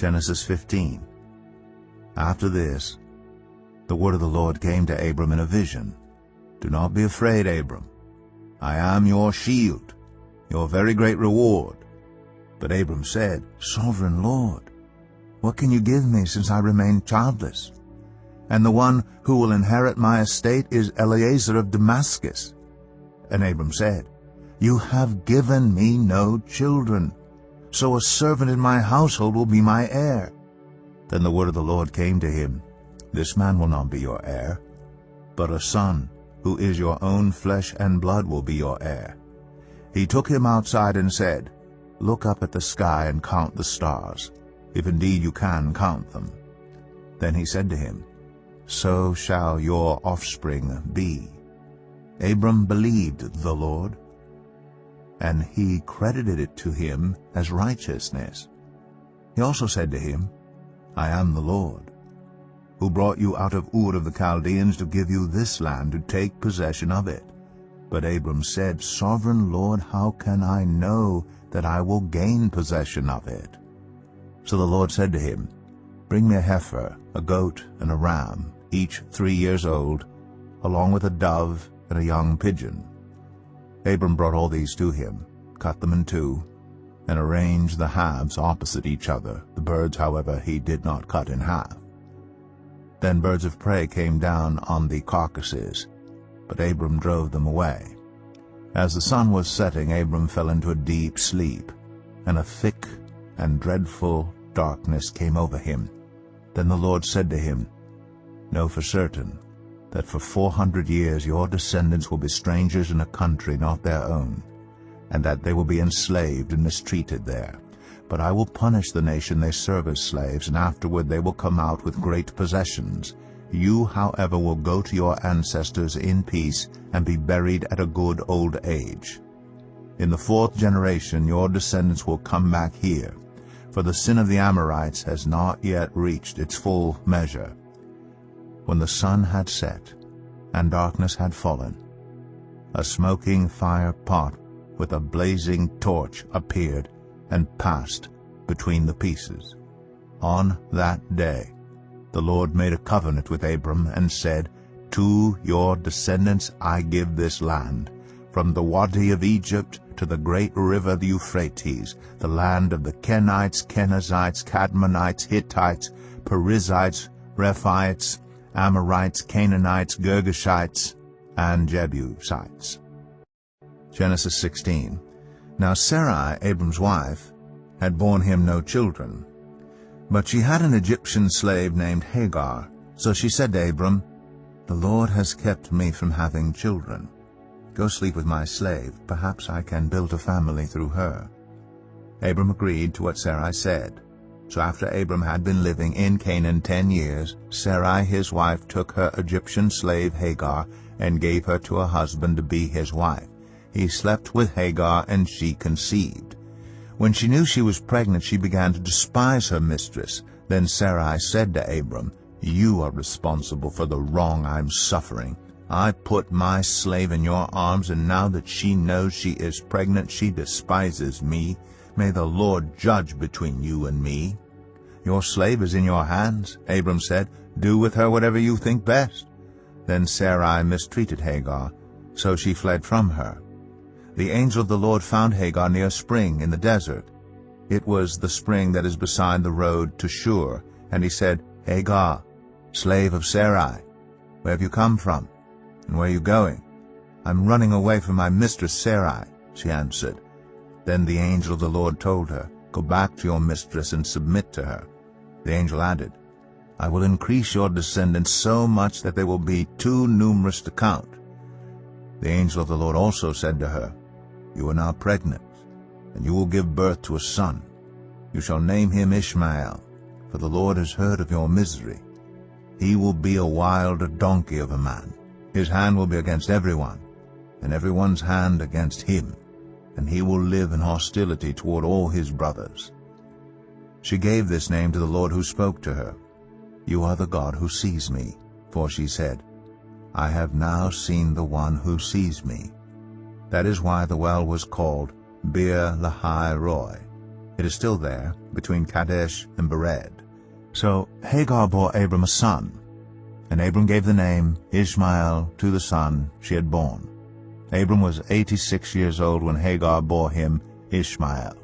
Genesis 15. After this, the word of the Lord came to Abram in a vision. Do not be afraid, Abram. I am your shield, your very great reward. But Abram said, Sovereign Lord, what can you give me since I remain childless? And the one who will inherit my estate is Eliezer of Damascus. And Abram said, You have given me no children, so a servant in my household will be my heir. Then the word of the Lord came to him, This man will not be your heir, but a son, who is your own flesh and blood, will be your heir. He took him outside and said, Look up at the sky and count the stars, if indeed you can count them. Then he said to him, So shall your offspring be. Abram believed the Lord, and he credited it to him as righteousness. He also said to him, I am the Lord, who brought you out of Ur of the Chaldeans to give you this land to take possession of it. But Abram said, Sovereign Lord, how can I know that I will gain possession of it? So the Lord said to him, Bring me a heifer, a goat, and a ram, each 3 years old, along with a dove and a young pigeon. Abram brought all these to him, cut them in two, and arranged the halves opposite each other. The birds, however, he did not cut in half. Then birds of prey came down on the carcasses, but Abram drove them away. As the sun was setting, Abram fell into a deep sleep, and a thick and dreadful darkness came over him. Then the Lord said to him, Know for certain that for 400 years your descendants will be strangers in a country not their own, and that they will be enslaved and mistreated there. But I will punish the nation they serve as slaves, and afterward they will come out with great possessions. You, however, will go to your ancestors in peace and be buried at a good old age. In the 4th generation your descendants will come back here, for the sin of the Amorites has not yet reached its full measure. When the sun had set and darkness had fallen, a smoking fire pot with a blazing torch appeared and passed between the pieces. On that day the Lord made a covenant with Abram and said, To your descendants I give this land, from the Wadi of Egypt to the great river the Euphrates, the land of the Kenites, Kenizzites, Cadmonites, Hittites, Perizzites, Rephaites, Amorites, Canaanites, Girgashites, and Jebusites. Genesis 16. Now Sarai, Abram's wife, had borne him no children, but she had an Egyptian slave named Hagar. So she said to Abram, The Lord has kept me from having children. Go sleep with my slave. Perhaps I can build a family through her. Abram agreed to what Sarai said. So after Abram had been living in Canaan 10 years, Sarai his wife took her Egyptian slave Hagar and gave her to a husband to be his wife. He slept with Hagar, and she conceived. When she knew she was pregnant, she began to despise her mistress. Then Sarai said to Abram, You are responsible for the wrong I'm suffering. I put my slave in your arms, and now that she knows she is pregnant, she despises me. May the Lord judge between you and me. Your slave is in your hands, Abram said. Do with her whatever you think best. Then Sarai mistreated Hagar, so she fled from her. The angel of the Lord found Hagar near a spring in the desert. It was the spring that is beside the road to Shur. And he said, Hagar, slave of Sarai, where have you come from, and where are you going? I'm running away from my mistress Sarai, she answered. Then the angel of the Lord told her, Go back to your mistress and submit to her. The angel added, I will increase your descendants so much that they will be too numerous to count. The angel of the Lord also said to her, You are now pregnant, and you will give birth to a son. You shall name him Ishmael, for the Lord has heard of your misery. He will be a wild donkey of a man. His hand will be against everyone, and everyone's hand against him, and he will live in hostility toward all his brothers. She gave this name to the Lord who spoke to her. You are the God who sees me, for she said, I have now seen the one who sees me. That is why the well was called Beer Lahai Roi. It is still there, between Kadesh and Bered. So Hagar bore Abram a son, and Abram gave the name Ishmael to the son she had born. Abram was 86 years old when Hagar bore him Ishmael.